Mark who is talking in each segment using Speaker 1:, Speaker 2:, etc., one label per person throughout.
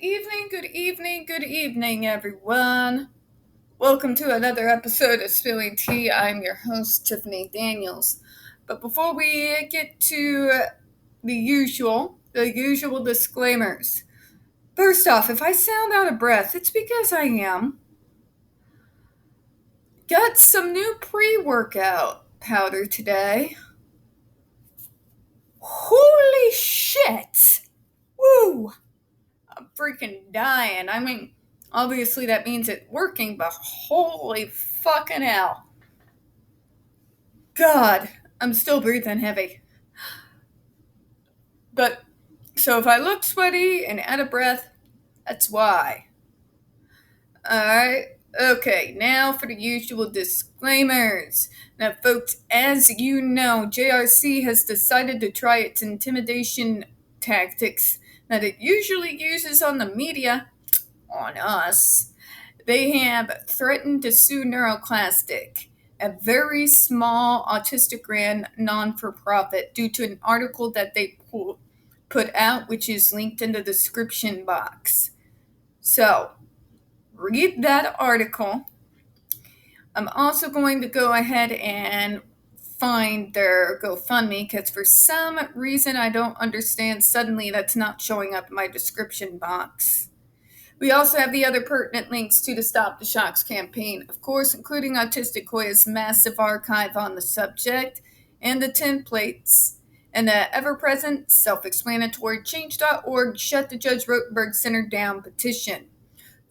Speaker 1: good evening, everyone. Welcome to another episode of Spilling Tea. I'm your host, Tiffany Daniels. But before we get to the usual disclaimers. First off, if I sound out of breath, it's because I am. Got some new pre-workout powder today. Holy shit! Woo! I'm freaking dying. I mean, obviously that means it's working, but holy fucking hell. God, I'm still breathing heavy. But, so if I look sweaty and out of breath, that's why. Alright, okay, now for the usual disclaimers. Now, folks, as you know, JRC has decided to try its intimidation tactics that it usually uses on the media, on us. They have threatened to sue Neuroclastic, a very small autistic-ran non-for-profit, due to an article that they put out, which is linked in the description box. So, read that article. I'm also going to go ahead and find their GoFundMe, because for some reason I don't understand, suddenly that's not showing up in my description box. We also have the other pertinent links to the Stop the Shocks campaign, of course, including Autistic Hoya's massive archive on the subject, and the templates, and the ever-present, self-explanatory Change.org Shut the Judge Rotenberg Center Down petition.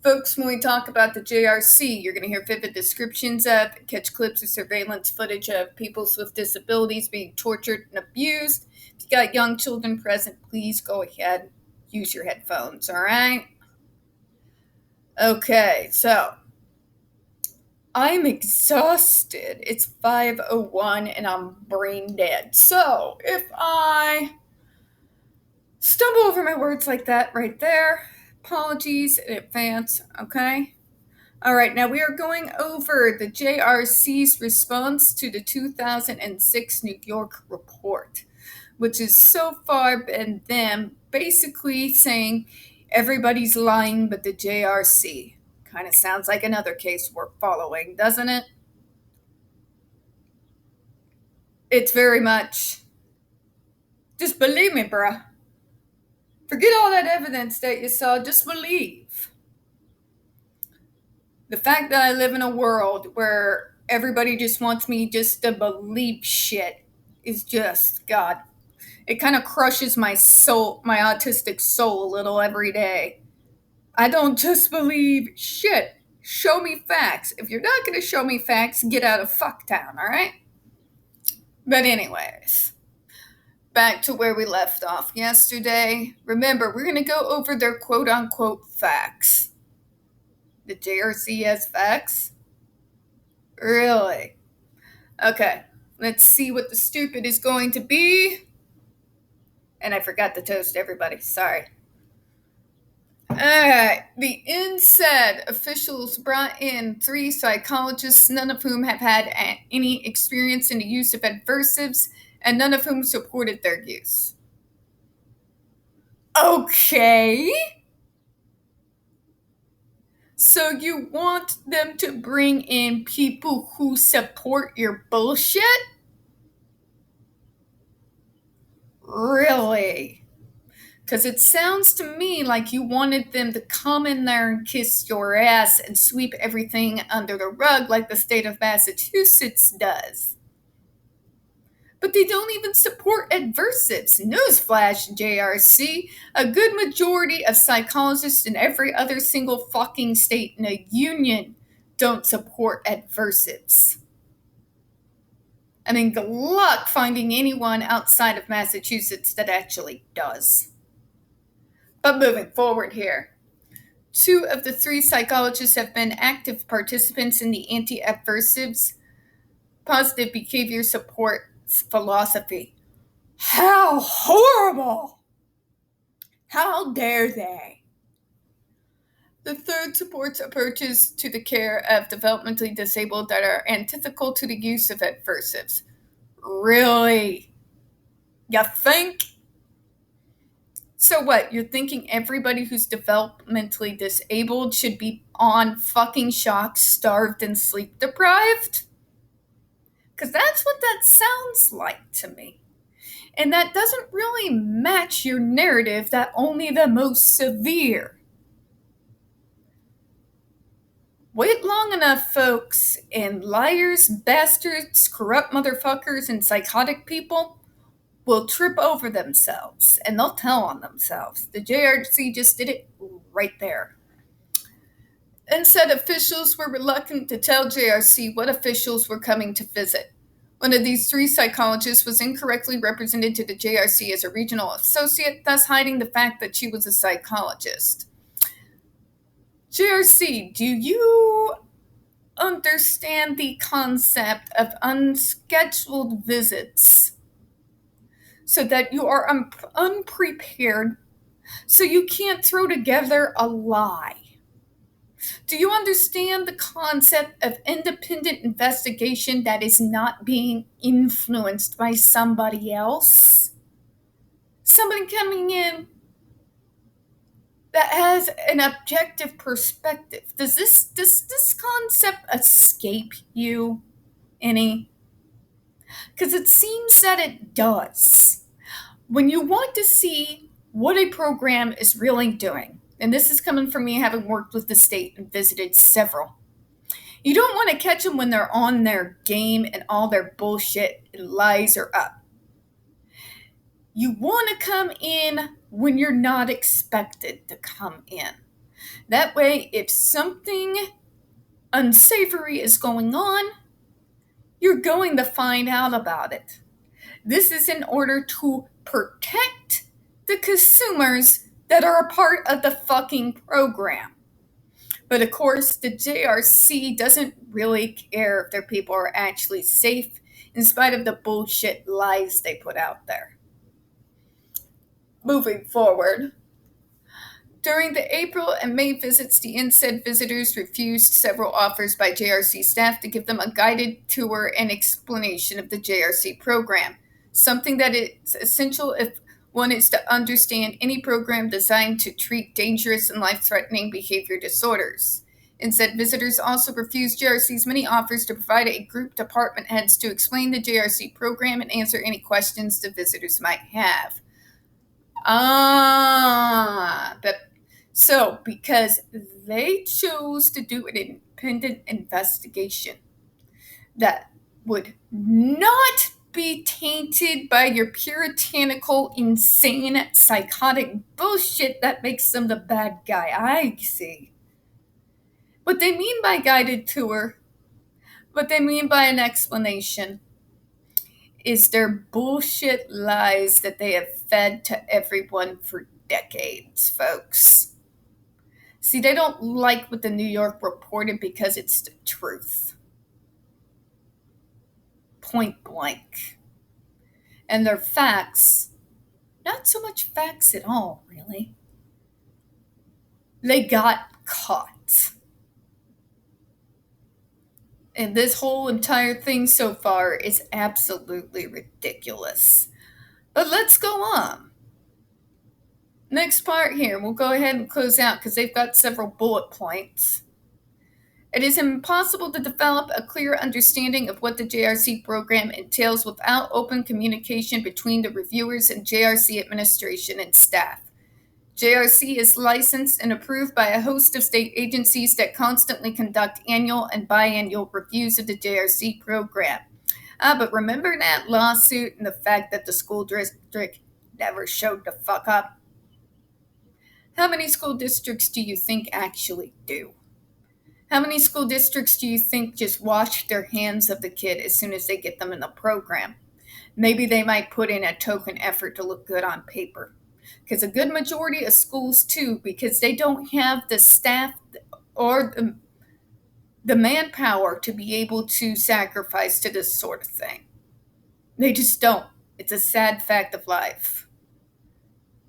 Speaker 1: Folks, when we talk about the JRC, you're going to hear vivid descriptions of, catch clips of surveillance footage of people with disabilities being tortured and abused. If you got young children present, please go ahead, use your headphones, all right? Okay, so I'm exhausted. It's 5:01 and I'm brain dead. So if I stumble over my words like that right there, apologies in advance, okay? All right, now we are going over the JRC's response to the 2006 New York report, which has so far been them basically saying everybody's lying but the JRC. Kind of sounds like another case we're following, doesn't it? It's very much, just believe me, bruh. Forget all that evidence that you saw, just believe. The fact that I live in a world where everybody just wants me just to believe shit is just, God, it kind of crushes my soul, my autistic soul a little every day. I don't just believe shit. Show me facts. If you're not going to show me facts, get out of fucktown, all right? But anyways, back to where we left off yesterday. Remember, we're going to go over their quote-unquote facts. The JRC has facts? Really? Okay, let's see what the stupid is going to be. And I forgot to toast everybody. Sorry. Alright, the NYSED officials brought in 3 psychologists, none of whom have had any experience in the use of adversives, and none of whom supported their use. Okay. So you want them to bring in people who support your bullshit? Really? Because it sounds to me like you wanted them to come in there and kiss your ass and sweep everything under the rug like the state of Massachusetts does. But they don't even support adversives. Newsflash, JRC. A good majority of psychologists in every other single fucking state in the union don't support adversives. I mean, good luck finding anyone outside of Massachusetts that actually does. But moving forward here. 2 of the 3 psychologists have been active participants in the anti-adversives positive behavior support philosophy. How horrible! How dare they? The 3rd supports approaches to the care of developmentally disabled that are antithetical to the use of adversives. Really? You think? So what, you're thinking everybody who's developmentally disabled should be on fucking shock, starved, and sleep deprived? Because that's what that sounds like to me. And that doesn't really match your narrative that only the most severe. Wait long enough, folks, and liars, bastards, corrupt motherfuckers, and psychotic people will trip over themselves, and they'll tell on themselves. The JRC just did it right there. NYSED officials were reluctant to tell JRC what officials were coming to visit. One of these three psychologists was incorrectly represented to the JRC as a regional associate, thus hiding the fact that she was a psychologist. JRC, do you understand the concept of unscheduled visits so that you are unprepared, so you can't throw together a lie? Do you understand the concept of independent investigation that is not being influenced by somebody else? Somebody coming in that has an objective perspective. Does this concept escape you any? Because it seems that it does. When you want to see what a program is really doing, and this is coming from me having worked with the state and visited several, you don't want to catch them when they're on their game and all their bullshit and lies are up. You want to come in when you're not expected to come in. That way, if something unsavory is going on, you're going to find out about it. This is in order to protect the consumers that are a part of the fucking program. But of course, the JRC doesn't really care if their people are actually safe in spite of the bullshit lies they put out there. Moving forward, during the April and May visits, the NYSED visitors refused several offers by JRC staff to give them a guided tour and explanation of the JRC program, something that is essential if one is to understand any program designed to treat dangerous and life-threatening behavior disorders. NYSED visitors also refused JRC's many offers to provide a group department heads to explain the JRC program and answer any questions the visitors might have. So because they chose to do an independent investigation that would not be tainted by your puritanical, insane, psychotic bullshit that makes them the bad guy, I see. What they mean by guided tour, what they mean by an explanation, is their bullshit lies that they have fed to everyone for decades, folks. See, they don't like what the New York reported because it's the truth. Point blank. And their facts, not so much facts at all, really. They got caught. And this whole entire thing so far is absolutely ridiculous. But let's go on. Next part here, we'll go ahead and close out because they've got several bullet points. It is impossible to develop a clear understanding of what the JRC program entails without open communication between the reviewers and JRC administration and staff. JRC is licensed and approved by a host of state agencies that constantly conduct annual and biannual reviews of the JRC program. But remember that lawsuit and the fact that the school district never showed the fuck up? How many school districts do you think actually do? How many school districts do you think just wash their hands of the kid as soon as they get them in the program? Maybe they might put in a token effort to look good on paper. Because a good majority of schools, too, because they don't have the staff or the manpower to be able to sacrifice to this sort of thing. They just don't. It's a sad fact of life.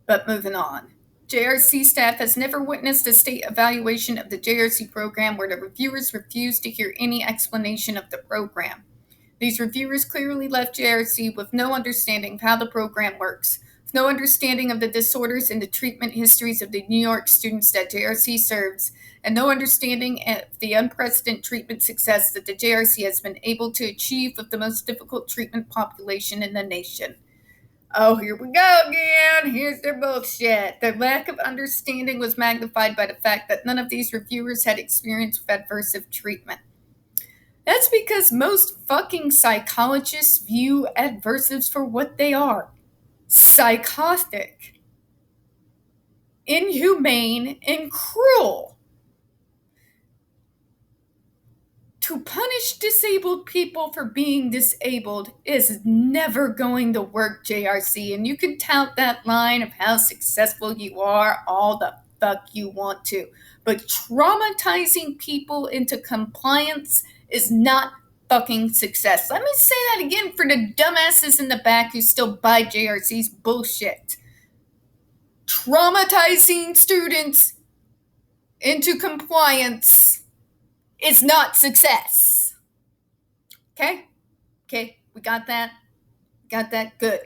Speaker 1: But moving on. JRC staff has never witnessed a state evaluation of the JRC program where the reviewers refused to hear any explanation of the program. These reviewers clearly left JRC with no understanding of how the program works, with no understanding of the disorders and the treatment histories of the New York students that JRC serves, and no understanding of the unprecedented treatment success that the JRC has been able to achieve with the most difficult treatment population in the nation. Oh, here we go again. Here's their bullshit. Their lack of understanding was magnified by the fact that none of these reviewers had experience with adversive treatment. That's because most fucking psychologists view adversives for what they are. Psychotic, inhumane, and cruel. To punish disabled people for being disabled is never going to work, JRC, and you can tout that line of how successful you are all the fuck you want to. But traumatizing people into compliance is not fucking success. Let me say that again for the dumbasses in the back who still buy JRC's bullshit. Traumatizing students into compliance is not success. Okay? Okay, we got that? Got that? Good.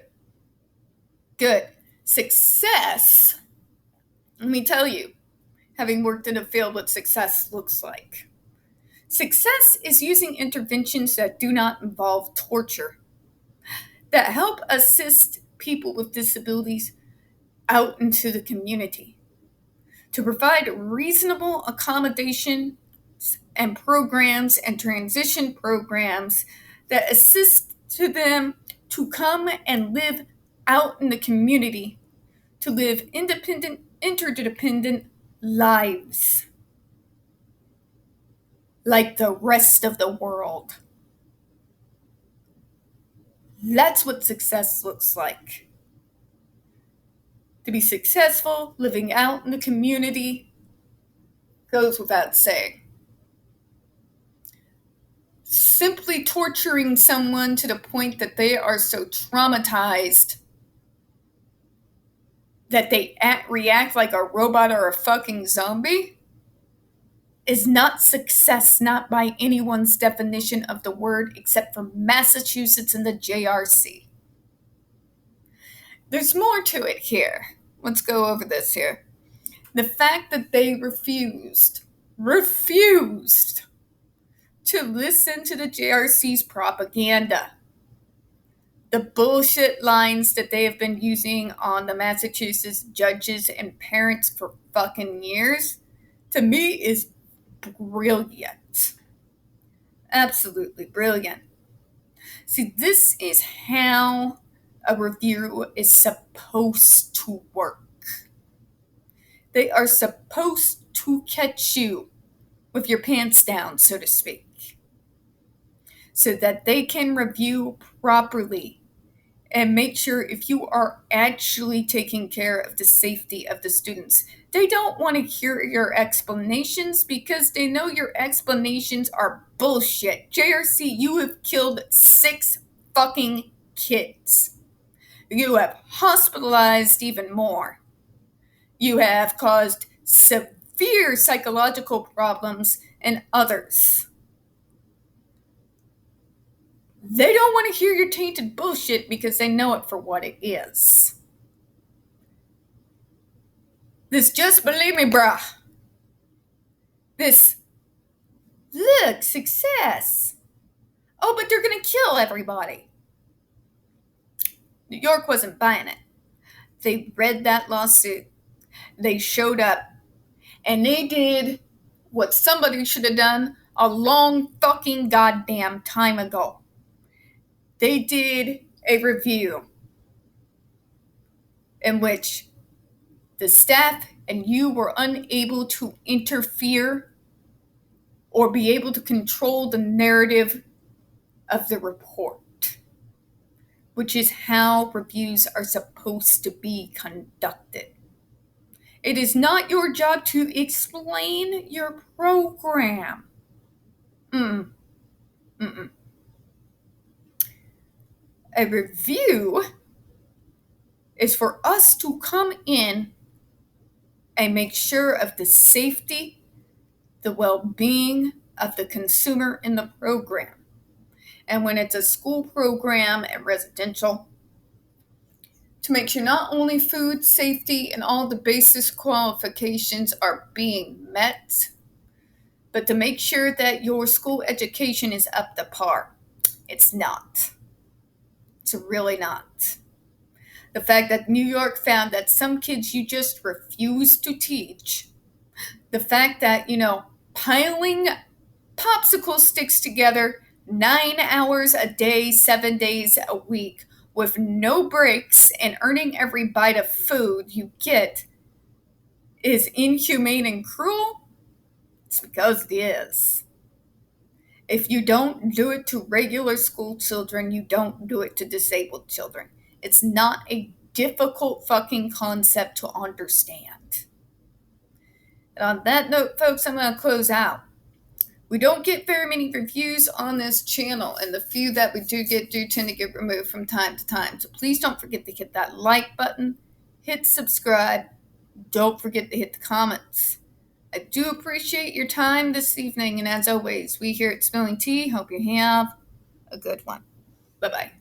Speaker 1: Good. Success, let me tell you, having worked in a field, what success looks like. Success is using interventions that do not involve torture, that help assist people with disabilities out into the community, to provide reasonable accommodation and programs and transition programs that assist to them to come and live out in the community, to live independent, interdependent lives like the rest of the world. That's what success looks like. To be successful, living out in the community, goes without saying. Simply torturing someone to the point that they are so traumatized that they react like a robot or a fucking zombie is not success, not by anyone's definition of the word, except for Massachusetts and the JRC. There's more to it here. Let's go over this here. The fact that they refused to listen to the JRC's propaganda. The bullshit lines that they have been using on the Massachusetts judges and parents for fucking years, to me is brilliant. Absolutely brilliant. See, this is how a review is supposed to work. They are supposed to catch you with your pants down, so to speak, so that they can review properly and make sure if you are actually taking care of the safety of the students. They don't want to hear your explanations because they know your explanations are bullshit. JRC, you have killed 6 fucking kids. You have hospitalized even more. You have caused severe psychological problems in others. They don't want to hear your tainted bullshit because they know it for what it is. This just believe me, bruh. This, look, success. Oh, but they're going to kill everybody. New York wasn't buying it. They read that lawsuit. They showed up. And they did what somebody should have done a long fucking goddamn time ago. They did a review in which the staff and you were unable to interfere or be able to control the narrative of the report, which is how reviews are supposed to be conducted. It is not your job to explain your program. A review is for us to come in and make sure of the safety, the well-being of the consumer in the program. And when it's a school program and residential, to make sure not only food safety and all the basic qualifications are being met, but to make sure that your school education is up to par. It's not. It's really not. The fact that New York found that some kids you just refuse to teach. The fact that, piling popsicle sticks together 9 hours a day, 7 days a week with no breaks and earning every bite of food you get is inhumane and cruel. It's because it is. If you don't do it to regular school children, you don't do it to disabled children. It's not a difficult fucking concept to understand. And on that note, folks, I'm going to close out. We don't get very many reviews on this channel, and the few that we do get do tend to get removed from time to time. So please don't forget to hit that like button, hit subscribe, don't forget to hit the comments. I do appreciate your time this evening, and as always, we here at Spilling Tea hope you have a good one. Bye-bye.